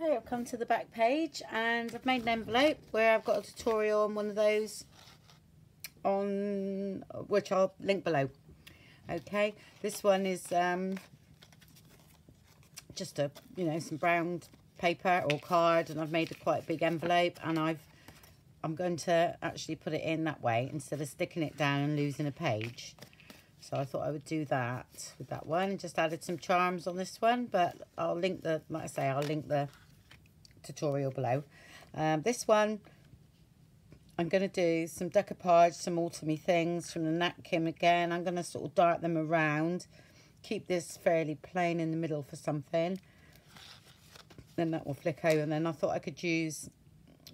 Okay, I've come to the back page and I've made an envelope where I've got a tutorial on one of those, on which I'll link below. Okay, this one is just a, some brown paper or card, and I've made quite a big envelope, and I'm going to actually put it in that way instead of sticking it down and losing a page. So I thought I would do that with that one. Just added some charms on this one, but I'll link the, like I say, I'll link the tutorial below. This one, I'm going to do some decoupage, some autumny things from the napkin again. I'm going to sort of dart them around, keep this fairly plain in the middle for something. Then that will flick over. And then I thought I could use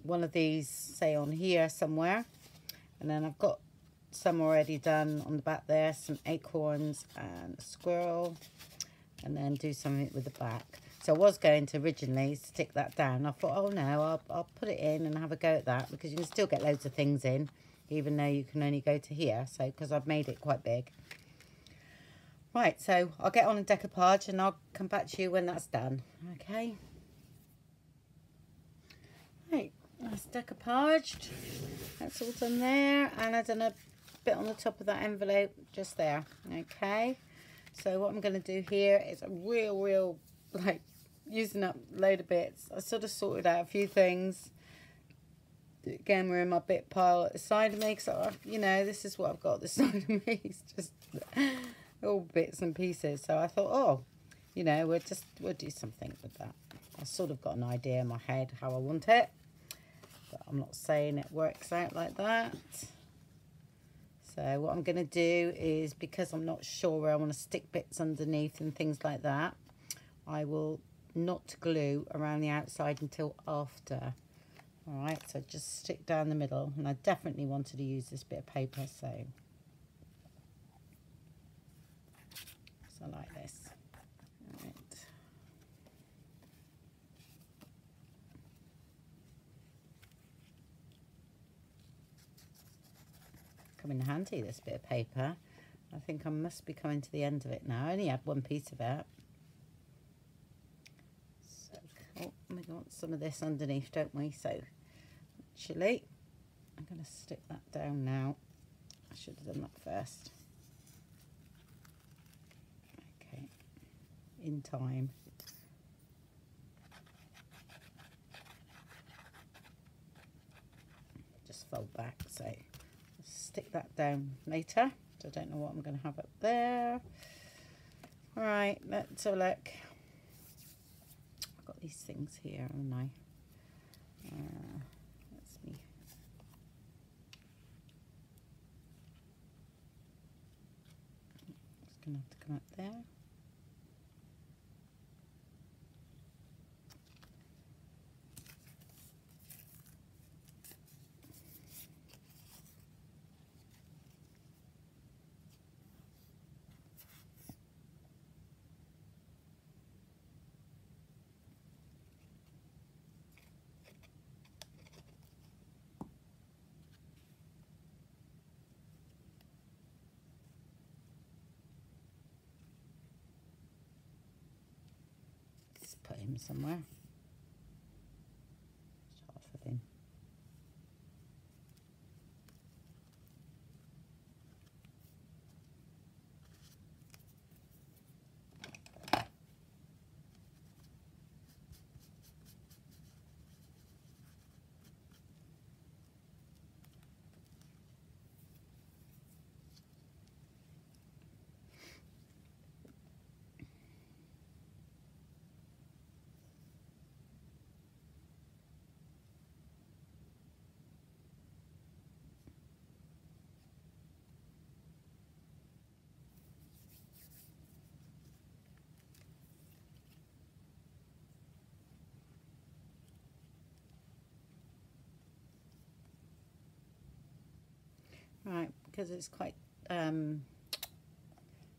one of these, say on here somewhere. And then I've got some already done on the back there, some acorns and a squirrel, and then do something with the back. So I was going to originally stick that down. I thought, oh no, I'll put it in and have a go at that, because you can still get loads of things in, even though you can only go to here. So, because I've made it quite big. Right, so I'll get on a decoupage and I'll come back to you when that's done. Okay. Right, that's decoupaged. That's all done there, and I've done a bit on the top of that envelope just there. Okay. So what I'm going to do here is a real like using up a load of bits. I sort of sorted out a few things. Again, we're in my bit pile at the side of me, because this is what I've got at the side of me. It's just all bits and pieces. So I thought, oh, we'll do something with that. I sort of got an idea in my head how I want it, but I'm not saying it works out like that. So what I'm going to do is, because I'm not sure where I want to stick bits underneath and things like that, I will not glue around the outside until after. Alright, so just stick down the middle, and I definitely wanted to use this bit of paper, so like this. Right. Come in handy, this bit of paper. I think I must be coming to the end of it now. I only had one piece of it. Oh, we want some of this underneath, don't we? So actually, I'm going to stick that down now. I should have done that first. Okay, in time. Just fold back, so I'll stick that down later. So I don't know what I'm going to have up there. All right, let's have a look. Got these things here, haven't I? That's me. It's gonna have to come up there. Put him somewhere. Just half of him. Right, because it's quite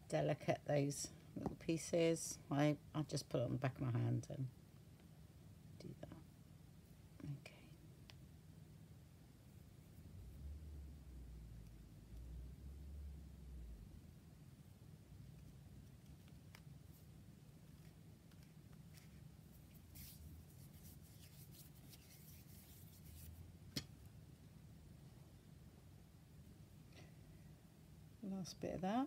delicate, those little pieces, I'll just put it on the back of my hand and do that. Okay. last bit of that.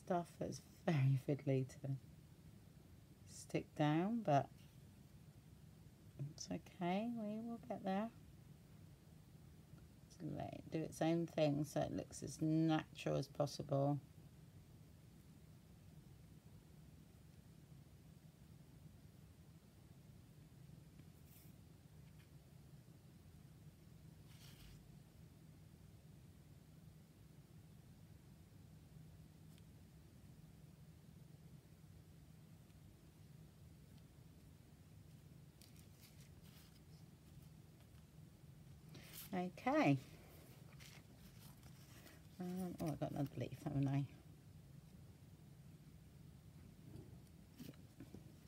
Stuff that's very fiddly to stick down, but it's okay, we will get there. Just let it do its own thing so it looks as natural as possible. Okay. Oh, I've got another leaf, haven't I?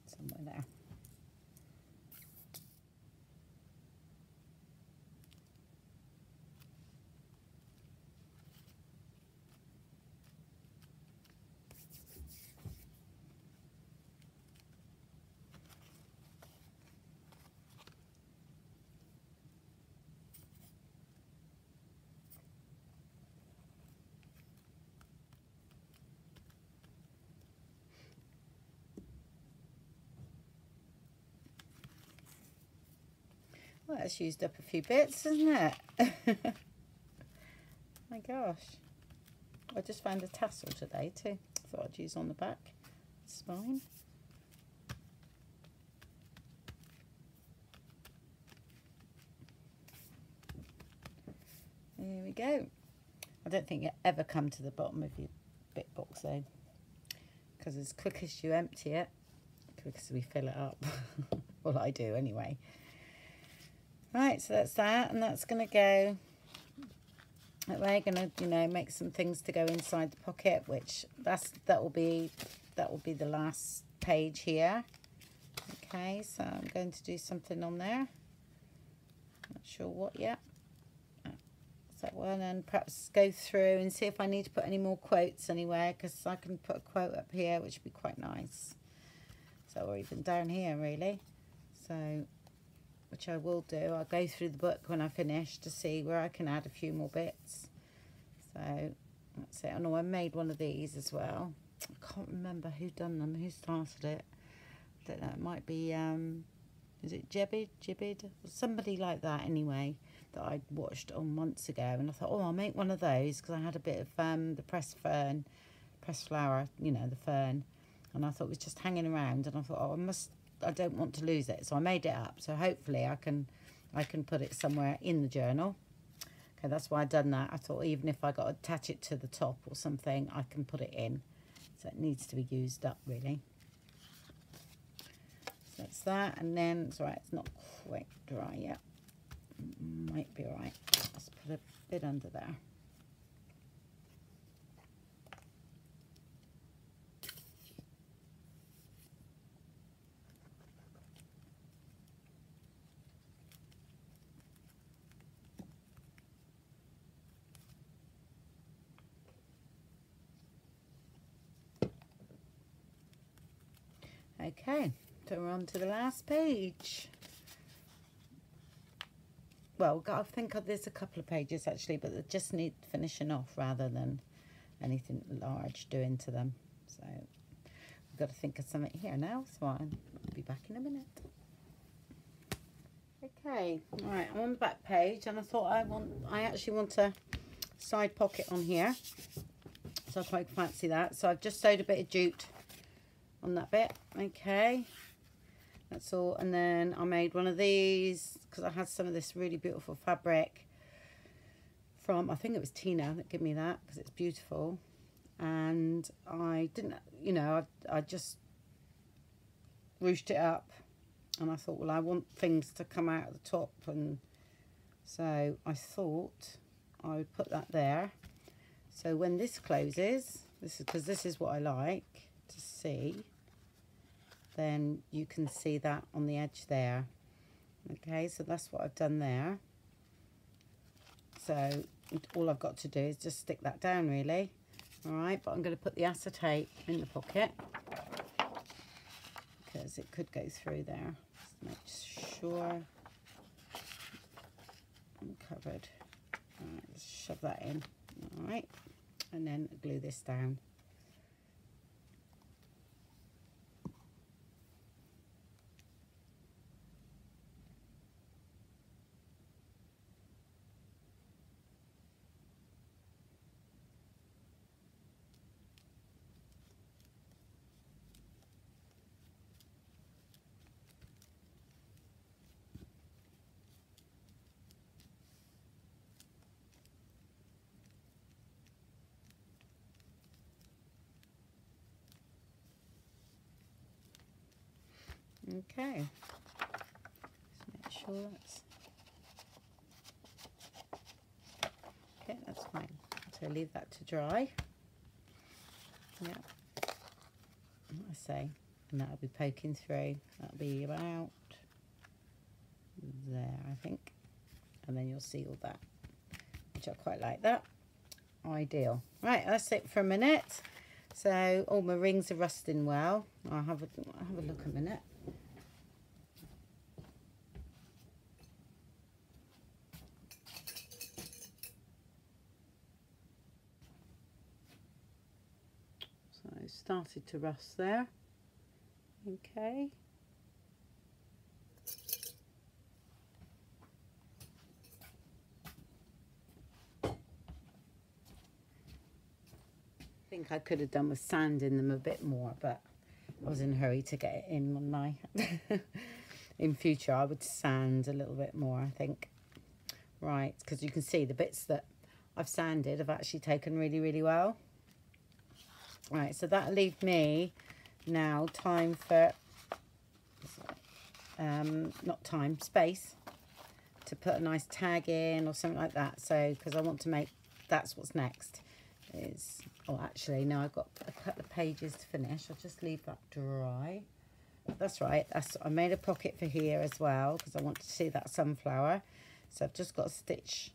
Somewhere there. Well, that's used up a few bits, isn't it? My gosh. I just found a tassel today too. Thought I'd use on the back. It's fine. There we go. I don't think you ever come to the bottom of your bit box though, because as quick as you empty it, quick as we fill it up. Well, I do anyway. Right, so that's that, and that's going to go. We're going to, you know, make some things to go inside the pocket, which that will be the last page here. Okay, so I'm going to do something on there. Not sure what yet. That's that one, and perhaps go through and see if I need to put any more quotes anywhere, because I can put a quote up here, which would be quite nice. So, or even down here, really. So, which I will do. I'll go through the book when I finish to see where I can add a few more bits. So that's it. I know I made one of these as well. I can't remember who done them, who started it. I don't know, it might be, is it Jibid? Somebody like that anyway, that I watched on months ago. And I thought, oh, I'll make one of those, because I had a bit of the pressed flower, you know, the fern. And I thought it was just hanging around. And I thought, oh, I don't want to lose it, so I made it up. So hopefully I can put it somewhere in the journal. Okay, that's why I done that. I thought even if I got to attach it to the top or something, I can put it in. So it needs to be used up really. So that's that, and then it's right. It's not quite dry yet. Might be all right. Let's put a bit under there. Okay, so we're on to the last page. Well, I think there's a couple of pages actually, but they just need finishing off rather than anything large doing to them. So we've got to think of something here now, so I'll be back in a minute. Okay, all right, I'm on the back page, and I thought I actually want a side pocket on here, so I quite fancy that. So I've just sewed a bit of jute on that bit. Okay, that's all. And then I made one of these because I had some of this really beautiful fabric from, I think it was Tina that gave me that, because it's beautiful. And I didn't, you know, I just ruched it up, and I thought, well, I want things to come out of the top, and so I thought I would put that there. So when this closes, this is because this is what I like to see, then you can see that on the edge there. Okay, so that's what I've done there. So all I've got to do is just stick that down, really. All right, but I'm going to put the acetate in the pocket because it could go through there. Just make sure I'm covered. All right, let's shove that in. All right, and then glue this down. Okay, just make sure that's okay. That's fine. So leave that to dry. Yeah, I say, and that'll be poking through. That'll be about there, I think, and then you'll see all that, which I quite like that. Ideal. Right, that's it for a minute. So all my rings are rusting well. I'll have a look a minute. So it started to rust there. Okay. I think I could have done with sanding them a bit more, but I was in a hurry to get it in, wasn't I? In future, I would sand a little bit more, I think. Right, because you can see the bits that I've sanded have actually taken really, really well. Right, so that'll leave me now time for, space to put a nice tag in or something like that. So, because I want to make, that's what's next. Is, oh, actually, no, I've got a couple of pages to finish. I'll just leave that dry. That's right. I made a pocket for here as well because I want to see that sunflower. So I've just got to stitch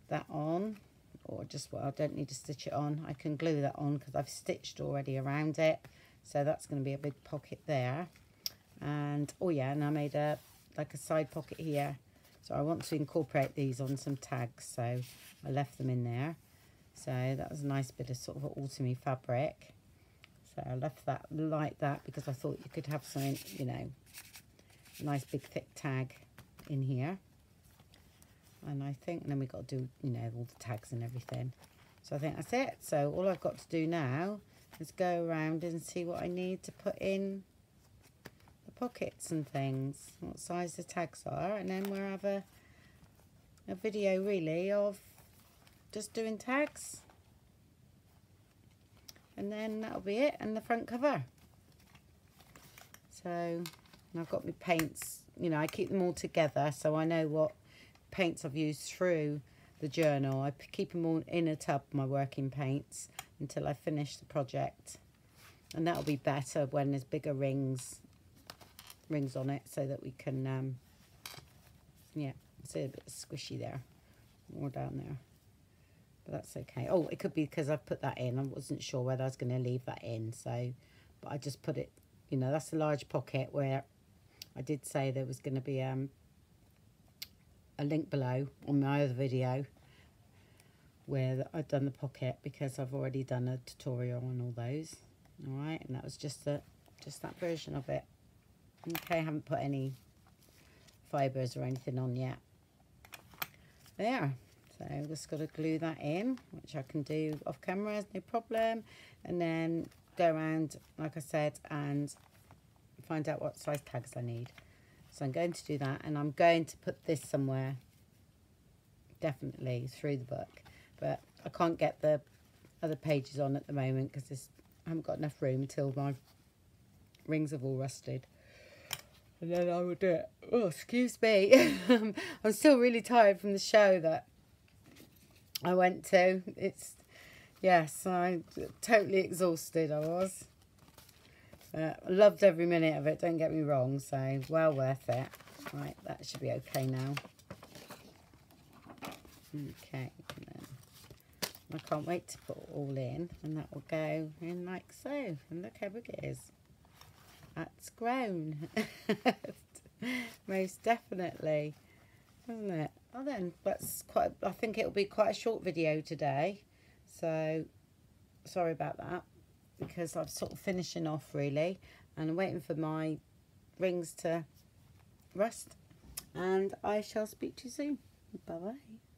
that on, or just, well, I don't need to stitch it on. I can glue that on because I've stitched already around it. So that's going to be a big pocket there. And, oh yeah, and I made a side pocket here. So I want to incorporate these on some tags. So I left them in there. So that was a nice bit of sort of autumny fabric. So I left that like that because I thought you could have something, you know, a nice big thick tag in here. And I think, and then we've got to do, you know, all the tags and everything. So I think that's it. So all I've got to do now is go around and see what I need to put in the pockets and things, what size the tags are. And then we'll have a video really of just doing tags, and then that'll be it, and the front cover. So, and I've got my paints, you know, I keep them all together so I know what paints I've used through the journal. I keep them all in a tub, my working paints, until I finish the project, and that'll be better when there's bigger rings on it, so that we can yeah, see a bit squishy there, more down there. But that's okay. Oh, it could be because I've put that in. I wasn't sure whether I was going to leave that in. So, but I just put it, you know, that's a large pocket where I did say there was going to be a link below on my other video where I'd done the pocket, because I've already done a tutorial on all those. All right, and that was just that version of it. Okay, I haven't put any fibres or anything on yet. There. So I've just got to glue that in, which I can do off camera, no problem. And then go around, like I said, and find out what size tags I need. So I'm going to do that, and I'm going to put this somewhere, definitely through the book. But I can't get the other pages on at the moment because I haven't got enough room until my rings have all rusted. And then I will do it. Oh, excuse me. I'm still really tired from the show that I went to. It's Yes, I totally exhausted I was. I loved every minute of it, don't get me wrong, so well worth it. Right, that should be okay now. Okay, and then I can't wait to put it all in, and that will go in like so. And look how big it is. That's grown. Most definitely, isn't it? Well then, that's quite. I think it'll be quite a short video today, so sorry about that, because I'm sort of finishing off really, and I'm waiting for my rings to rust. And I shall speak to you soon. Bye bye.